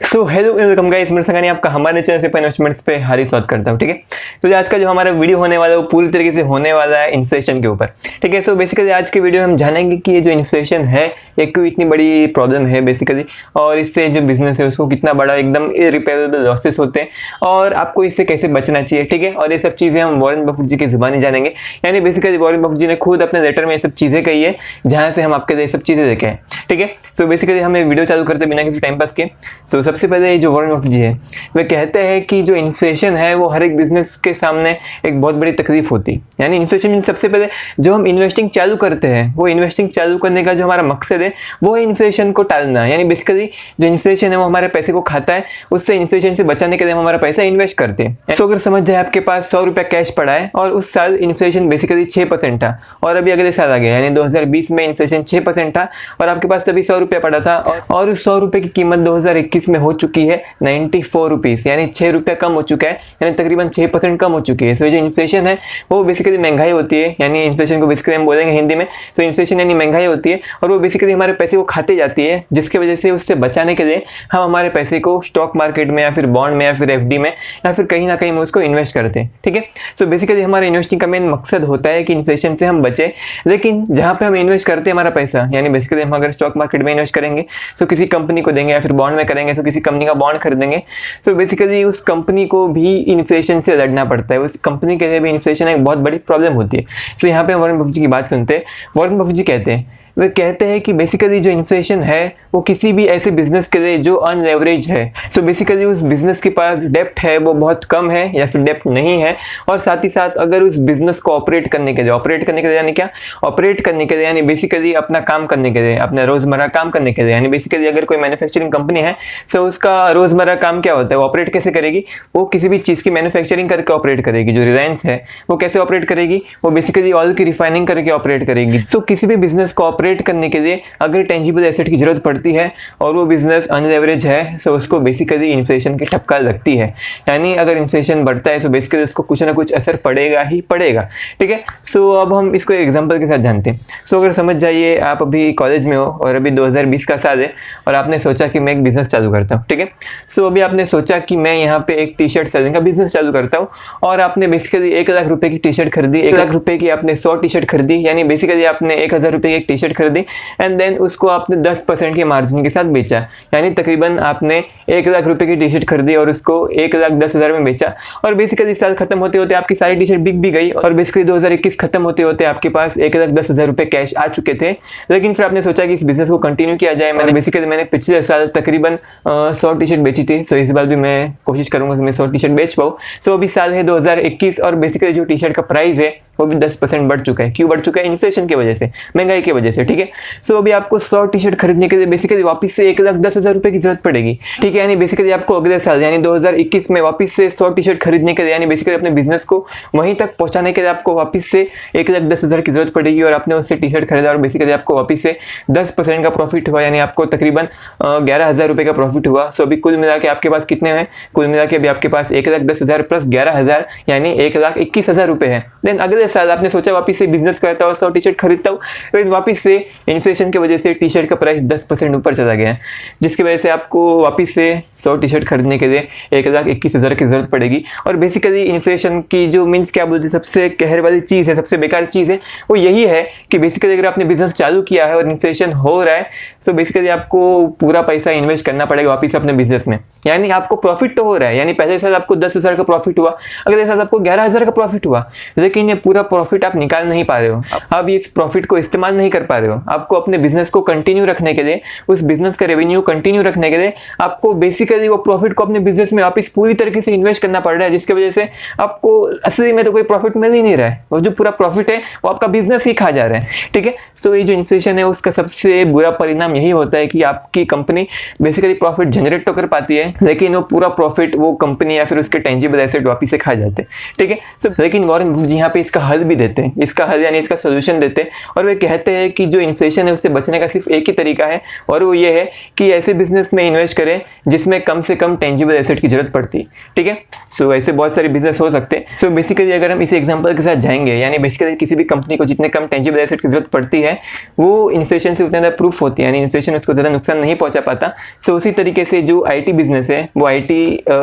So hello welcome guys, मेरे संग आपका हमारे चैनल से इन्वेस्टमेंट्स पे हारी स्वागत करता हूँ। ठीक है, तो आज का जो हमारा वीडियो होने वाला है वो पूरी तरीके से होने वाला है इन्फ्लेशन के ऊपर। ठीक है, सो बेसिकली आज के वीडियो में हम जानेंगे कि ये जो इन्फ्लेशन है ये क्यों इतनी बड़ी प्रॉब्लम है बेसिकली, और इससे जो बिजनेस है उसको कितना बड़ा एकदम इरिपेयरेबल लॉसेस होते हैं और आपको इससे कैसे बचना चाहिए। ठीक है, और ये सब चीज़ें हम वॉरेन बफेट जी की जुबानी जानेंगे। यानी बेसिकली वॉरेन बफेट जी ने खुद अपने लेटर में ये सब चीज़ें कही है जहाँ से हम आपके लिए सब चीज़ें देखे हैं। ठीक है, सो बेसिकली हम ये वीडियो चालू करते बिना किसी टाइम पास के। सो सबसे पहले जो वॉरेन बफेट जी है वे कहते हैं कि जो इन्फ्लेशन है वो हर एक बिजनेस के सामने एक बहुत बड़ी तकलीफ होती है। यानी इन्फ्लेशन मीन सबसे पहले जो हम इन्वेस्टिंग चालू करते हैं वो इन्वेस्टिंग चालू करने का जो हमारा मकसद है वो है इन्फ्लेशन को टालना। यानी बेसिकली जो इन्फ्लेशन है वो हमारे पैसे को खाता है, उससे इन्फ्लेशन से बचाने के लिए हम हमारा पैसा इन्वेस्ट करते हैं। सो अगर समझ जाए आपके पास 100 रुपया कैश पड़ा है और उस साल इन्फ्लेशन बेसिकली 6% था और अभी अगले साल आ गया यानी 2020 में इन्फ्लेशन 6% था और आपके पास तभी 100 रुपया पड़ा था और उस 100 रुपये की कीमत 2021 में हो चुकी है 94 रुपीज़, यानी 6 रुपया कम हो चुका है, यानी तकरीबन 6% कम हो चुकी है। सो जो इन्फ्लेशन है वो बेसिकली महंगाई होती है, यानी इन्फ्लेशन को बेसिकली हम बोलेंगे हिंदी में। तो इन्फ्लेशन यानी महंगाई होती है और वो बेसिकली हमारे पैसे को खाते जाती है, जिसकी वजह से उससे बचाने के लिए हम हमारे पैसे को स्टॉक मार्केट में या फिर बॉन्ड में या फिर एफडी में या फिर कहीं ना कहीं में उसको इन्वेस्ट करते हैं। ठीक है, सो बेसिकली हमारे इन्वेस्टिंग का मेन मकसद होता है कि इन्फ्लेशन से हम बचे। लेकिन जहाँ पे हम इन्वेस्ट करते हैं हमारा पैसा, यानी बेसिकली हम अगर स्टॉक मार्केट में इन्वेस्ट करेंगे तो किसी कंपनी को देंगे या फिर बॉन्ड में करेंगे तो किसी कंपनी का बॉन्ड खरीदेंगे, तो बेसिकली उस कंपनी को भी इन्फ्लेशन से लड़ना पड़ता है। उस कंपनी के लिए भी इन्फ्लेशन एक बहुत बड़ी प्रॉब्लम होती है। तो यहाँ पे वॉरेन बफेट जी की बात सुनते हैं। वॉरेन बफेट जी कहते हैं, वे कहते हैं कि बेसिकली जो इन्फ्लेशन है वो किसी भी ऐसे बिजनेस के लिए जो अनलेवरेज है, सो बेसिकली उस बिजनेस के पास डेप्ट है वो बहुत कम है या फिर डेप्ट नहीं है, और साथ ही साथ अगर उस बिजनेस को ऑपरेट करने के लिए यानी क्या ऑपरेट करने के लिए, यानी बेसिकली अपना काम करने के लिए, अपने रोजमर्रा काम करने के लिए, यानी बेसिकली अगर कोई मैन्युफैक्चरिंग कंपनी है तो उसका रोजमर्रा काम क्या होता है, वो ऑपरेट कैसे करेगी, वो किसी भी चीज़ की मैन्युफैक्चरिंग करके ऑपरेट करेगी। जो रिलायंस है वो कैसे ऑपरेट करेगी, वो बेसिकली ऑयल की रिफाइनिंग करके ऑपरेट करेगी। सो किसी भी बिजनेस को ऑपरेट करने के लिए अगर टेंजिबल एसेट की जरूरत पड़ती है और वो बिजनेस अनलेवरेज है तो उसको बेसिकली इन्फ्लेशन की ठपका लगती है। यानी अगर इन्फ्लेशन बढ़ता है तो बेसिकली उसको कुछ ना कुछ असर पड़ेगा ही पड़ेगा। ठीक है, सो अब हम इसको एग्जांपल के साथ जानते हैं। सो अगर समझ जाइए आप अभी कॉलेज में हो और अभी 2020 का साल है और आपने सोचा कि मैं एक बिजनेस चालू करता हूँ। ठीक है, सो अभी आपने सोचा कि मैं यहाँ पे एक टी शर्ट सेलिंग का बिजनेस चालू करता हूँ और आपने बेसिकली 1 लाख रुपए की टी शर्ट खरीदी, 1 लाख रुपए की आपने 100 टी शर्ट खरीदी, यानी बेसिकली आपने 1000 रुपए की एक टी शर्ट खरीदी एंड देन उसको आपने 10% के मार्जिन के साथ बेचा। यानी तकरीबन आपने 1 लाख रुपए की टी शर्ट खरीदी और उसको 1,10,000 में बेचा और बेसिकली साल खत्म होते होते आपकी सारी टी शर्ट बिक भी गई और बेसिकली 2021 खत्म होते होते आपके पास 1,10,000 रुपए कैश आ चुके थे। लेकिन फिर आपने सोचा कि इस बिजनेस को कंटिन्यू किया जाए। मैंने पिछले साल तकरीबन 100 टी शर्ट बेची थी, सो इस बार भी मैं कोशिश करूंगा कि मैं 100 टी शर्ट बेच पाऊँ। सो अभी साल है 2021 और बेसिकली जो टी शर्ट का प्राइस है वो भी 10% बढ़ चुका है। क्यों बढ़ चुका है? इन्फ्लेशन की वजह से, महंगाई की वजह से। ठीक है, सो अभी आपको 100 टी शर्ट खरीदने के लिए बेसिकली वापस से 1,10,000 रुपए की जरूरत पड़ेगी। ठीक है, यानी बेसिकली आपको अगले साल यानी 2021 में वापस से 100 टी शर्ट खरीदने के लिए, यानी बेसिकली अपने बिजनेस को वहीं तक पहुंचाने के लिए आपको वापस से 1,10,000 की जरूरत पड़ेगी और आपने उससे टी शर्ट खरीदा और बेसिकली आपको वापस से 10% का प्रॉफिट हुआ, यानी आपको तकरीबन 11,000 रुपए का प्रॉफिट हुआ। सो अभी कुल मिला के आपके पास कितने हैं? कुल मिला के अभी आपके पास 1,10,000 प्लस 11,000 यानी 1,21,000 रुपए है। देन अगले साल आपने सोचा वापस से बिजनेस करता हूँ, 100 टी शर्ट खरीदता हूँ, लेकिन वापस से इन्फ्लेशन की वजह से टी शर्ट का प्राइस 10% ऊपर चला गया है, जिसकी वजह से आपको वापस से 100 टी शर्ट खरीदने के लिए 1,21,000 की जरूरत पड़ेगी। और बेसिकली इन्फ्लेशन की जो मीन्स क्या बोलते हैं, सबसे कहर वाली चीज़ है, सबसे बेकार चीज़ है वो यही है कि बेसिकली अगर आपने बिजनेस चालू किया है और इन्फ्लेशन हो रहा है तो बेसिकली आपको पूरा पैसा इन्वेस्ट करना पड़ेगा वापस अपने बिजनेस में। यानी आपको प्रॉफिट तो हो रहा है, यानी पहले साल आपको 10,000 का प्रॉफिट हुआ, अगले साल आपको 11,000 का प्रॉफिट हुआ, लेकिन ये पूरा प्रॉफिट आप निकाल नहीं पा रहे हो, आप इस प्रॉफिट को इस्तेमाल नहीं कर पा रहे हो। आपको अपने बिजनेस को कंटिन्यू रखने के लिए, उस बिजनेस का रेवेन्यू कंटिन्यू रखने के लिए आपको बेसिकली वो प्रॉफिट को अपने बिजनेस में वापस पूरी तरीके से इन्वेस्ट करना पड़ रहा है, जिसकी वजह से आपको असली में तो कोई प्रॉफिट मिल ही नहीं रहा है। वो जो पूरा प्रॉफिट है वो आपका बिजनेस ही खा जा रहा है। ठीक है, सो ये जो इन्फ्लेशन है उसका सबसे बुरा परिणाम यही होता है कि आपकी कंपनी बेसिकली प्रॉफिट जनरेट तो कर पाती है लेकिन वो पूरा प्रॉफिट वो कंपनी या फिर उसके टेंजिबल एसेट वापस से खा जाते हैं। ठीक है, सो लेकिन वॉरेन बफेट जी यहाँ पे इसका इसका हल भी देते हैं, इसका हल यानी इसका सोल्यूशन देते हैं। और वे कहते हैं कि जो इन्फ्लेशन है उससे बचने का सिर्फ एक ही तरीका है, और वो ये है कि ऐसे बिजनेस में इन्वेस्ट करें जिसमें कम से कम टेंजिबल एसेट की जरूरत पड़ती है। ठीक है, सो ऐसे बहुत सारे बिजनेस हो सकते हैं। सो बेसिकली अगर हम इसी एग्जांपल के साथ जाएंगे, यानी बेसिकली किसी भी कंपनी को जितने कम टेंजिबल एसेट की जरूरत पड़ती है वो इन्फ्लेशन से उतना ज़्यादा प्रूफ होती है, यानी इन्फ्लेशन उसको ज़्यादा नुकसान नहीं पहुंचा पाता। सो उसी तरीके से जो IT बिजनेस है वो IT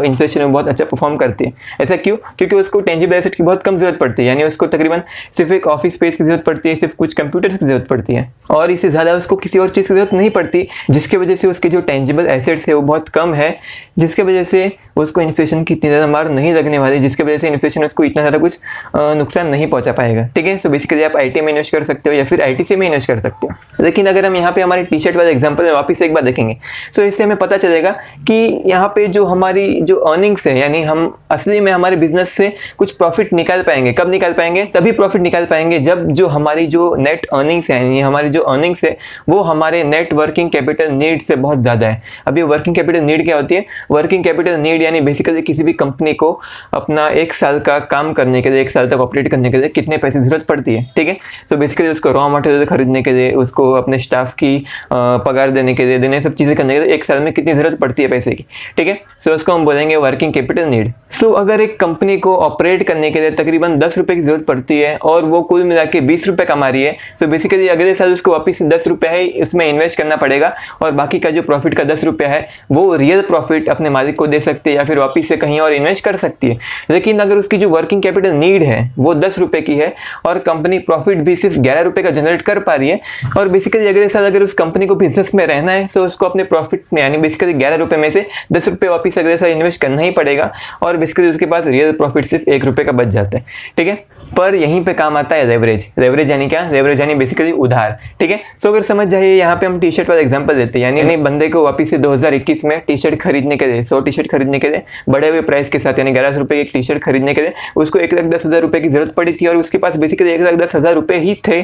इन्फ्लेशन में बहुत अच्छा परफॉर्म करती है। ऐसा क्यों? क्योंकि उसको टेंजिबल एसेट की बहुत कम जरूरत पड़ती है, यानी उसको तकरीबन सिर्फ एक ऑफिस स्पेस की जरूरत पड़ती है, सिर्फ कुछ कंप्यूटर्स की जरूरत पड़ती है, और इससे ज़्यादा उसको किसी और चीज़ की जरूरत नहीं पड़ती, जिसकी वजह से उसके जो टेंजिबल एसेट्स है वो बहुत कम है, जिसके वजह से उसको इन्फ्लेशन की इतनी ज़्यादा मार नहीं लगने वाली, जिसकी वजह से इन्फ्लेशन उसको इतना ज़्यादा कुछ नुकसान नहीं पहुंचा पाएगा। ठीक है, सो बेसिकली आप IT में इन्वेस्ट कर सकते हो या फिर ITC में इन्वेस्ट कर सकते हो। लेकिन अगर हम यहाँ पे हमारे T-शर्ट वाले एग्जांपल में वापस एक बार देखेंगे, सो इससे हमें पता चलेगा कि यहाँ पे जो हमारी जो अर्निंग्स है, यानी हम असली में हमारे बिजनेस से कुछ प्रॉफिट निकाल पाएंगे। कब निकाल पाएंगे? तभी प्रॉफिट निकाल पाएंगे जब जो हमारी जो नेट अर्निंग्स है, यानी हमारी जो अर्निंग्स है वो हमारे नेट वर्किंग कैपिटल नीड से बहुत ज़्यादा है। अभी वर्किंग कैपिटल नीड क्या होती है? वर्किंग कैपिटल नीड यानी बेसिकली किसी भी कंपनी को अपना 1 साल का काम करने के लिए, 1 साल तक ऑपरेट करने के लिए कितने पैसे जरूरत पड़ती है। ठीक है, सो बेसिकली उसको रॉ मटेरियल खरीदने के लिए, उसको अपने स्टाफ की पगार देने के लिए, सब चीज़ें करने के लिए 1 साल में कितनी ज़रूरत पड़ती है पैसे की। ठीक है, सो उसको हम बोलेंगे वर्किंग कैपिटल नीड। सो अगर एक कंपनी को ऑपरेट करने के लिए तकरीबन 10 रुपये की जरूरत पड़ती है और वो कुल मिला के 20 रुपये कमा रही है, तो बेसिकली अगले साल उसको वापस 10 रुपये है इसमें इन्वेस्ट करना पड़ेगा, और बाकी का जो प्रॉफिट का 10 रुपये है वो रियल प्रॉफिट अपने मालिक को दे सकती है या फिर वापस से कहीं और इन्वेस्ट कर सकती है। लेकिन अगर उसकी जो वर्किंग कैपिटल नीड है वो 10 रुपये की है और कंपनी प्रॉफिट भी सिर्फ 11 रुपये का जनरेट कर पा रही है, और बेसिकली अगले साल अगर उस कंपनी को बिजनेस में रहना है तो उसको अपने प्रॉफिट में यानी बेसिकली 11 रुपये में से 10 रुपये वापस अगले साल इन्वेस्ट करना ही पड़ेगा, और बेसिकली उसके पास रियल प्रॉफिट सिर्फ 1 रुपये का बच जाता है। ठीक है, पर यहीं पे काम आता है लेवरेज। लेवरेज यानी क्या? लेवरेज यानी बेसिकली उधार। ठीक है, सो अगर समझ जाइए, यहाँ पे हम T-शर्ट वाला एग्जांपल देते हैं, यानी बंदे को वापस से 2021 में T-शर्ट खरीदने के लिए, 100 T-शर्ट खरीदने के लिए बढ़े हुए प्राइस के साथ, यानी 1100 रुपये की एक T-शर्ट खरीदने के लिए उसको 1,10,000 रुपये की जरूरत पड़ी थी, और उसके पास बेसिकली 1,10,000 रुपये ही थे,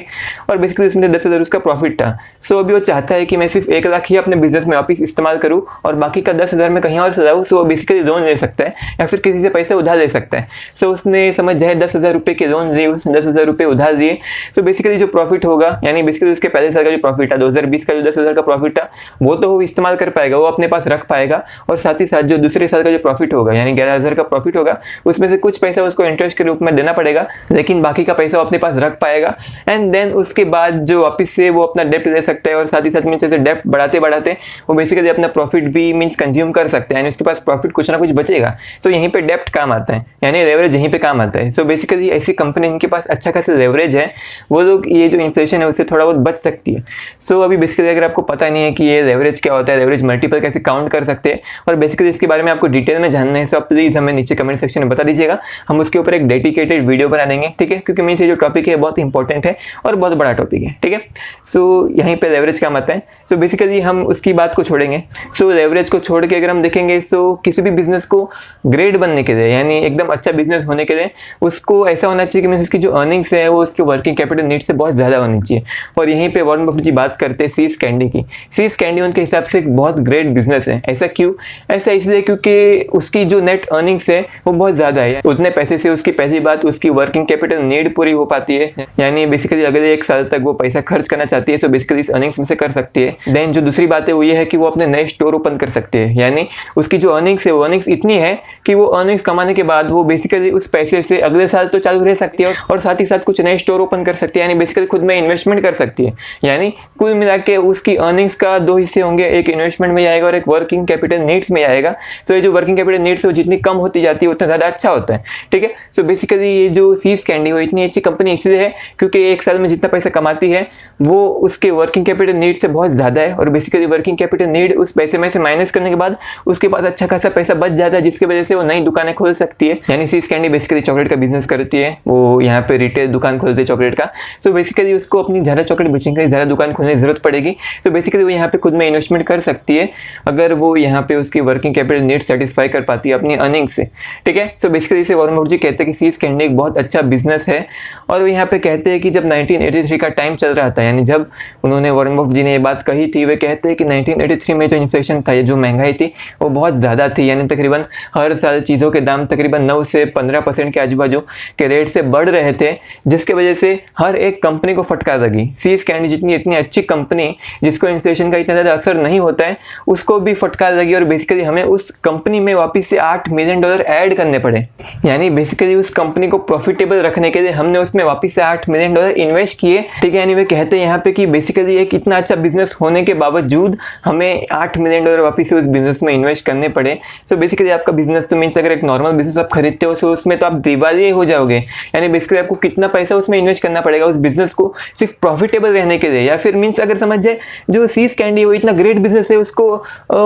और बेसिकली उसमें 10,000 उसका प्रॉफिट था। सो अभी वो चाहता है कि मैं सिर्फ 1 लाख ही अपने बिजनेस में वापस इस्तेमाल करूँ और बाकी का 10,000 में कहीं और सजाऊँ। सो वो बेसिकली लोन ले सकता है या फिर किसी से पैसे उधार ले सकता है। सो उसने समझ जाए 10,000 रुपये के लोन लिए, उसने 10,000 रुपये उधार दिए। सो बेसिकली जो प्रॉफिट होगा, यानी बेसिकली उसके पहले साल का जो प्रॉफिट था, 2020 का जो 10,000 का प्रॉफिट था, वो तो वो इस्तेमाल कर पाएगा, वो अपने पास रख पाएगा, और साथ ही साथ जो दूसरे साल का जो प्रॉफिट होगा यानी 11,000 का प्रॉफिट होगा, उसमें से कुछ पैसा उसको इंटरेस्ट के रूप में देना पड़ेगा, लेकिन बाकी का पैसा वो अपने पास रख पाएगा। एंड देन उसके बाद जो वापस से वो अपना डेप्ट ले सकता है, और साथ ही साथ मीन्स ऐसे डेप्ट बढ़ाते बढ़ाते वो बेसिकली अपना प्रॉफिट भी मीन्स कंज्यूम कर सकते हैं, यानी उसके पास प्रॉफिट कुछ ना कुछ बचेगा। सो यहीं पे डेप्ट काम आता है, यानी लेवरेज यहीं पे काम आता है। सो बेसिकली ऐसी कंपनी इनके पास अच्छा खासा लेवरेज है, वो लोग ये जो इन्फ्लेशन है उससे थोड़ा बहुत बच सकती है। सो अभी बेसिकली अगर आपको पता नहीं है कि ये लेवरेज क्या होता है, लेवरेज मल्टीपल कैसे काउंट कर सकते हैं, और बेसिकली इसके बारे में आपको डिटेल में जानना है, सो आप प्लीज़ हमें नीचे कमेंट सेक्शन में बता दीजिएगा, हम उसके ऊपर एक डेडिकेटेड वीडियो बना देंगे। ठीक है, क्योंकि मीन्स ये जो टॉपिक है बहुत इंपॉर्टेंट है और बहुत बड़ा टॉपिक है। ठीक है, सो यहीं पे लेवरेज काम आता है। सो बेसिकली हम उसकी बात को छोड़ेंगे। सो लेवरेज को छोड़ के अगर हम देखेंगे, सो किसी भी बिजनेस को ग्रेड बनने के लिए, यानी एकदम अच्छा बिजनेस होने के लिए, उसको ऐसा होना चाहिए कि मीन्स उसकी जो अर्निंग्स है वो उसके वर्किंग कैपिटल नीड से बहुत ज़्यादा होनी चाहिए। और यहीं पे वॉरेन बफेट जी बात करते हैं सीज कैंडी की। सीज कैंडी उनके हिसाब से एक बहुत ग्रेट बिजनेस है। ऐसा क्यों? ऐसा इसलिए क्योंकि उसकी जो नेट अर्निंग्स है वो बहुत ज़्यादा है। उतने पैसे से उसकी पहली बात उसकी वर्किंग कैपिटल नीड पूरी हो पाती है, यानी बेसिकली अगले 1 साल तक वो पैसा खर्च करना चाहती है, सो बेसिकली इस अर्निंग्स में से कर सकती है। देन जो दूसरी बात है वो ये है कि वो अपने नए स्टोर ओपन कर सकते हैं, यानी उसकी जो अर्निंग्स है वो अर्निंग्स इतनी है कि वो अर्निंग्स कमाने के बाद वो बेसिकली उस पैसे से अगले साल तो चालू रह सकती है और साथ ही साथ कुछ नए स्टोर ओपन कर सकती है, यानी बेसिकली खुद में इन्वेस्टमेंट कर सकती है। यानी कुल मिला के उसकी अर्निंग्स का 2 हिस्से होंगे, एक इन्वेस्टमेंट में आएगा और एक वर्किंग कैपिटल नीड्स में आएगा। सो ये जो वर्किंग कैपिटल नीड्स है वो जितनी कम होती जाती है उतना ज़्यादा अच्छा होता है। ठीक है, सो बेसिकली ये जो सीज कैंडी वो इतनी अच्छी कंपनी इसलिए है क्योंकि 1 साल में जितना पैसा कमाती है वो उसके वर्किंग कैपिटल नीड से बहुत ज़्यादा है, और बेसिकली वर्किंग कैपिटल नीड उस पैसे में से माइनस करने के बाद उसके पास अच्छा खासा पैसा बच जाता है, जिसकी वजह से वो नई दुकानें खोल सकती है। यानी सीज कैंडी बेसिकली चॉकलेट का बिजनेस करती है, वो यहाँ पे रिटेल दुकान खोलती है चॉकलेट का। सो बेसिकली उसको अपनी ज़्यादा चॉकलेट बेचने के लिए ज़्यादा दुकान खोलने की जरूरत पड़ेगी। सो बेसिकली वो यहाँ पे खुद में इन्वेस्टमेंट कर सकती है अगर वो यहाँ पे उसकी वर्किंग कैपिटल नीड सेटिस्फाई कर पाती है अपनी अर्निंग से। ठीक है, सो बेसिकली इसे वॉरेन बफेट जी कहते हैं कि सीज कैंडी एक बहुत अच्छा बिजनेस है। और वो यहाँ पे कहते हैं कि जब 1983 का टाइम चल रहा था, यानी जब उन्होंने वॉरेन बफेट जी ने ये बात कही थी, वे कहते हैं कि 1983 में जो इन्फ्लेशन था, ये जो महंगाई थी वो बहुत ज़्यादा थी, यानी तकरीबन हर साल चीज़ों के दाम तकरीबन 9 से 15% के आजू बाजू के रेट से बढ़ रहे थे, जिसके वजह से हर एक कंपनी को फटकार लगी। सीज कैंडी जितनी इतनी अच्छी कंपनी जिसको इन्फ्लेशन का इतना ज़्यादा असर नहीं होता है, उसको भी फटकार लगी और बेसिकली हमें उस कंपनी में वापस से $8 मिलियन ऐड करने पड़े। यानी बेसिकली उस कंपनी को प्रॉफिटेबल रखने के लिए हमने उसमें वापस से $8 मिलियन इन्वेस्ट किए। ठीक है, यानी वे कहते हैं यहाँ पे कि बेसिकली एक इतना अच्छा बिजनेस होने के बावजूद हमें $8 मिलियन वापस से उस बिजनेस में इन्वेस्ट करने पड़े। सो बेसिकली आपका बिजनेस तो मीन्स अगर एक नॉर्मल बिजनेस आप खरीदते हो तो उसमें तो आप दिवालिया हो जाओगे। यानी बेसिकली आपको कितना पैसा उसमें इन्वेस्ट करना पड़ेगा उस बिजनेस को सिर्फ प्रॉफिटेबल रहने के लिए, या फिर मीन्स अगर समझ जाए जो सीज कैंडी वो इतना ग्रेट बिजनेस है, उसको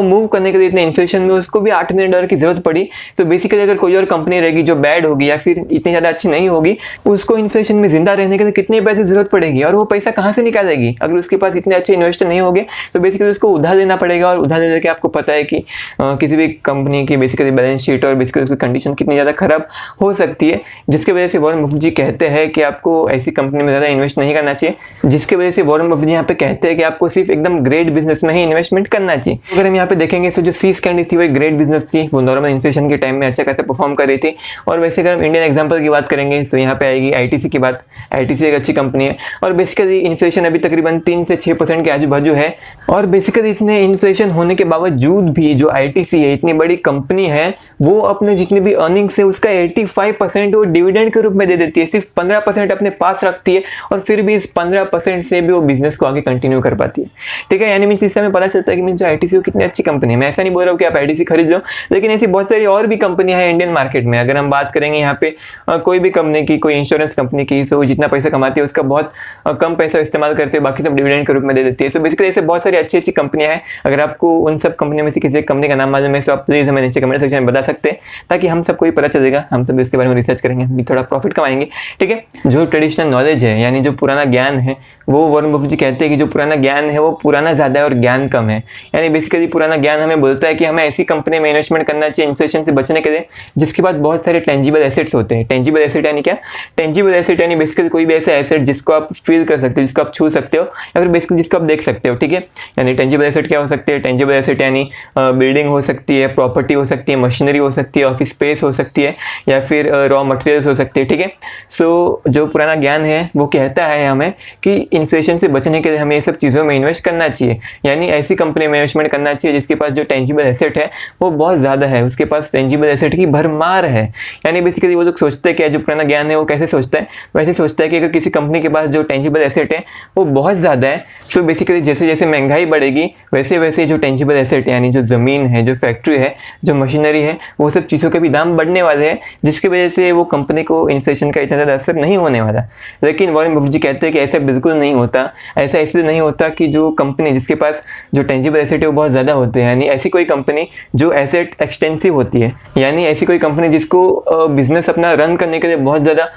मूव करने के लिए इतने इन्फ्लेशन में उसको भी $8 मिलियन की जरूरत पड़ी। तो बेसिकली अगर कोई और कंपनी रहेगी जो बैड होगी या फिर इतनी ज़्यादा अच्छी नहीं होगी, उसको इन्फ्लेशन में जिंदा रहने के लिए कितने पैसे जरूरत पड़ेगी और वो पैसा कहाँ से निकालेगी? अगर उसके पास इतने अच्छे इन्वेस्टर नहीं होंगे तो बेसिकली उसको उधार लेना पड़ेगा, और उधार लेके आपको पता है कि किसी भी कंपनी की बेसिकली बैलेंस शीट और बेसिकली उसकी कंडीशन कितनी ज़्यादा खराब हो सकती है, जिसके वजह से वॉरेन बफेट जी कहते हैं कि आपको ऐसी कंपनी में ज़्यादा इन्वेस्ट नहीं करना चाहिए। जिसके वजह से वॉरेन बफेट जी यहाँ पे कहते हैं कि आपको सिर्फ एकदम ग्रेट बिजनेस में ही इन्वेस्टमेंट करना चाहिए। अगर हम यहाँ पे देखेंगे तो जो सीज कैंडी थी वो एक ग्रेट बिजनेस थी, वो नॉर्मल इन्फ्लेशन के टाइम में अच्छा खासा परफॉर्म कर रही थी। और वैसे अगर हम इंडियन एग्जाम्पल की बात करेंगे तो यहाँ पे आएगी ITC की बात। ITC एक अच्छी कंपनी है और बेसिकली इन्फ्लेशन अभी तकरीबन 3 से 6% के आजू बाजू है। और बेसिकली इतने इन्फ्लेशन होने के बावजूद भी जो ITC है, इतनी बड़ी कंपनी है, वो अपने जितनी भी अर्निंग्स है उसका 85% वो डिविडेंड के रूप में दे देती है, सिर्फ 15% अपने पास रखती है और फिर भी इस 15% से भी वो बिजनेस को आगे कंटिन्यू कर पाती है। ठीक है, यानी मीन्स इससे हमें पता चलता है कि मीन्स जो ITC कितनी अच्छी कंपनी है। मैं ऐसा नहीं बोल रहा हूँ कि आप ITC खरीद लो, लेकिन ऐसी बहुत सारी और भी कंपनियां हैं इंडियन मार्केट में। अगर हम बात करेंगे यहाँ पे कोई भी कंपनी की, कोई इंश्योरेंस कंपनी की, सो जितना पैसा कमाती है उसका बहुत कम पैसा इस्तेमाल करते हैं, बाकी सब डिविडेंड के रूप में दे देती है। सो बेसिकली ऐसे बहुत सारी अच्छी अच्छी कंपनियां हैं। अगर आपको उन सब कंपनियों में से किसी एक कंपनी का नाम मालूम है तो आप प्लीज़ हमें नीचे कमेंट सेक्शन में बता सकते हैं, ताकि हम सबको ही पता चलेगा, हम सब इसके बारे में रिसर्च करेंगे, भी थोड़ा प्रॉफिट कमाएंगे। ठीक है, जो ट्रेडिशनल नॉलेज है यानी जो पुराना ज्ञान है, वो वॉरेन बफेट जी कहते हैं कि जो पुराना ज्ञान है वो पुराना ज़्यादा है और ज्ञान कम है। यानी बेसिकली पुराना ज्ञान हमें बोलता है कि हमें ऐसी कंपनी में इन्वेस्टमेंट करना चाहिए इन्फ्लेशन से बचने के लिए जिसके पास बहुत सारे टेंजिबल एसेट्स होते हैं। टेंजिबल एसेट यानी क्या? टेंजिबल एसेट यानी बेसिकली कोई भी ऐसा एसेट जिसको आप फील कर सकते हो, जिसको आप छू सकते हो, या फिर बेसिकली जिसको आप देख सकते हो। ठीक है, यानी टेंजिबल एसेट क्या हो सकते हैं? टेंजिबल एसेट यानी बिल्डिंग हो सकती है, प्रॉपर्टी हो सकती है, मशीनरी हो सकती है, ऑफिस स्पेस हो सकती है, या फिर रॉ मटेरियल्स हो सकती है। ठीक है, सो जो पुराना ज्ञान है वो कहता है हमें कि इन्फ्लेशन से बचने के लिए हमें ये सब चीज़ों में इन्वेस्ट करना चाहिए, यानी ऐसी कंपनी में इन्वेस्टमेंट करना चाहिए जिसके पास जो टेंजिबल एसेट है वो बहुत ज़्यादा है, उसके पास टेंजिबल एसेट की भरमार है। यानी बेसिकली वो लोग सोचते हैं कि जो पुराना ज्ञान है वो कैसे सोचता है, वैसे सोचता है कि अगर किसी कंपनी के पास जो टेंजिबल एसेट है वो बहुत ज़्यादा है, सो बेसिकली जैसे जैसे महंगाई बढ़ेगी वैसे वैसे जो टेंजिबल एसेट यानी जो ज़मीन है, जो फैक्ट्री है, जो मशीनरी है, वो सब चीज़ों के भी दाम बढ़ने वाले हैं, जिसकी वजह से वो कंपनी को इन्फ्लेशन का इतना ज़्यादा असर नहीं होने वाला। लेकिन वॉरेन बफेट जी कहते हैं कि ऐसा बिल्कुल नहीं होता। ऐसा इसलिए नहीं होता कि जो कंपनी जिसके पास जो टेंजिबल एसेट है वो बहुत ज़्यादा होते हैं, यानी ऐसी कोई कंपनी जो एसेट एक्सटेंसिव होती है, यानी ऐसी कोई कंपनी जिसको बिजनेस अपना रन करने के लिए बहुत ज़्यादा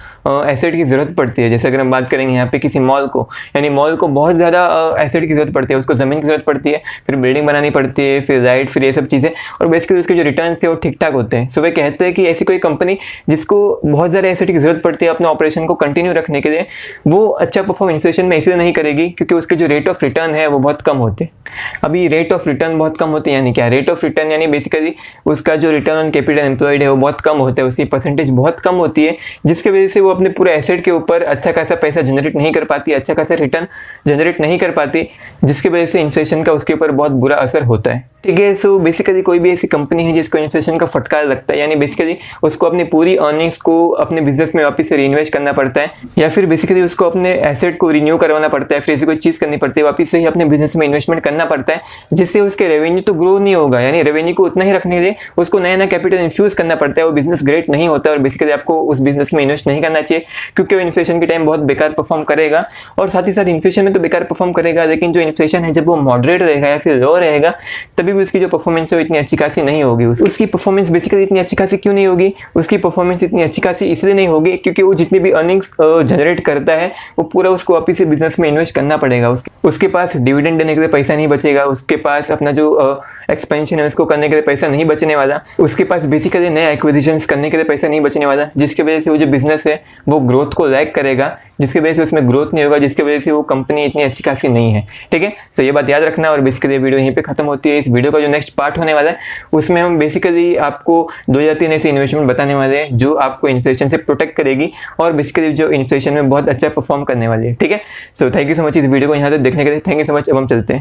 एसेट की ज़रूरत पड़ती है। जैसे अगर हम बात करेंगे यहाँ पे किसी मॉल को, यानी मॉल को बहुत ज़्यादा एसेट की ज़रूरत पड़ती है, उसको ज़मीन की ज़रूरत पड़ती है, फिर बिल्डिंग बनानी पड़ती है, फिर राइट, फिर ये सब चीज़ें, और बेसिकली उसके जो रिटर्न है वो ठीक ठाक होते हैं। सो वे कहते हैं कि ऐसी कोई कंपनी जिसको बहुत ज़्यादा एसेट की ज़रूरत पड़ती है अपने ऑपरेशन को कंटिन्यू रखने के लिए, वो अच्छा परफॉर्म इन्फ्लेशन में इसलिए नहीं करेगी क्योंकि उसके जो रेट ऑफ रिटर्न है वो बहुत कम होते हैं। अभी रेट ऑफ रिटर्न बहुत कम होते हैं, यानी क्या? रेट ऑफ रिटर्न यानी बेसिकली उसका जो रिटर्न ऑन कैपिटल एम्प्लॉयड है वो बहुत कम होता है, उसकी परसेंटेज बहुत कम होती है, जिसकी वजह से वो अपने पूरे एसेट के ऊपर अच्छा खासा पैसा जनरेट नहीं कर पाती, अच्छा खासा रिटर्न जनरेट नहीं कर पाती, जिसकी वजह से इन्फ्लेशन का उसके ऊपर बहुत बुरा असर होता है। ठीक है, सो बेसिकली कोई भी ऐसी कंपनी है जिसको इन्फ्लेशन का फटकार लगता है, यानी बेसिकली उसको अपनी पूरी अर्निंग्स को अपने बिजनेस में वापस से रीइन्वेस्ट करना पड़ता है, या फिर बेसिकली उसको अपने एसेट को रिन्यू करवाना पड़ता है, फिर ऐसी कोई चीज़ करनी पड़ती है, वापस से ही अपने बिजनेस में इन्वेस्टमेंट करना पड़ता है, जिससे उसके रेवेन्यू तो ग्रो नहीं होगा, यानी रेवेन्यू को उतना ही रखने के लिए उसको नया नया कैपिटल इन्फ्यूज करना पड़ता है, वो बिजनेस ग्रेट नहीं होता और बेसिकली आपको उस बिजनेस में इन्वेस्ट नहीं करना चाहिए क्योंकि वो इन्फ्लेशन के टाइम बहुत बेकार परफॉर्म करेगा। और साथ ही साथ इन्फ्लेशन में तो बेकार परफॉर्म करेगा, लेकिन जो इन्फ्लेशन है जब वो मॉडरेट रहेगा या फिर लो रहेगा तभी भी उसकी जो परफॉर्मेंस है वो इतनी अच्छी खासी नहीं होगी। उसकी परफॉर्मेंस बेसिकली इतनी अच्छी खासी क्यों नहीं होगी? उसकी परफॉर्मेंस इतनी अच्छी खासी इसलिए नहीं होगी क्योंकि वो जितनी भी अर्निंग्स जनरेट करता है वो पूरा उसको वापस से बिजनेस में इन्वेस्ट करना पड़ेगा। उसके पास डिविडेंड देने के लिए पैसा नहीं बचेगा, उसके पास अपना जो एक्सपेंशन है उसको करने के लिए पैसा नहीं बचने वाला, उसके पास बेसिकली नए एक्विजिशंस करने के लिए पैसा नहीं बचने वाला, जिसकी वजह से वो जो बिजनेस है वो ग्रोथ को लैग करेगा, जिसकी वजह से उसमें ग्रोथ नहीं होगा, जिसकी वजह से वो कंपनी इतनी अच्छी खासी नहीं है। ठीक है, सो ये बात याद रखना। और बेसिकली वीडियो यहीं पे खत्म होती है। इस वीडियो का जो नेक्स्ट पार्ट होने वाला है उसमें हम बेसिकली आपको 2 या 3 ऐसी इन्वेस्टमेंट बताने वाले हैं जो आपको इन्फ्लेशन से प्रोटेक्ट करेगी और बेसिकली जो इन्फ्लेशन में बहुत अच्छा परफॉर्म करने वाली है। ठीक है, so thank you so much इस वीडियो को यहाँ तक देखने के लिए। Thank you so much. अब हम चलते हैं।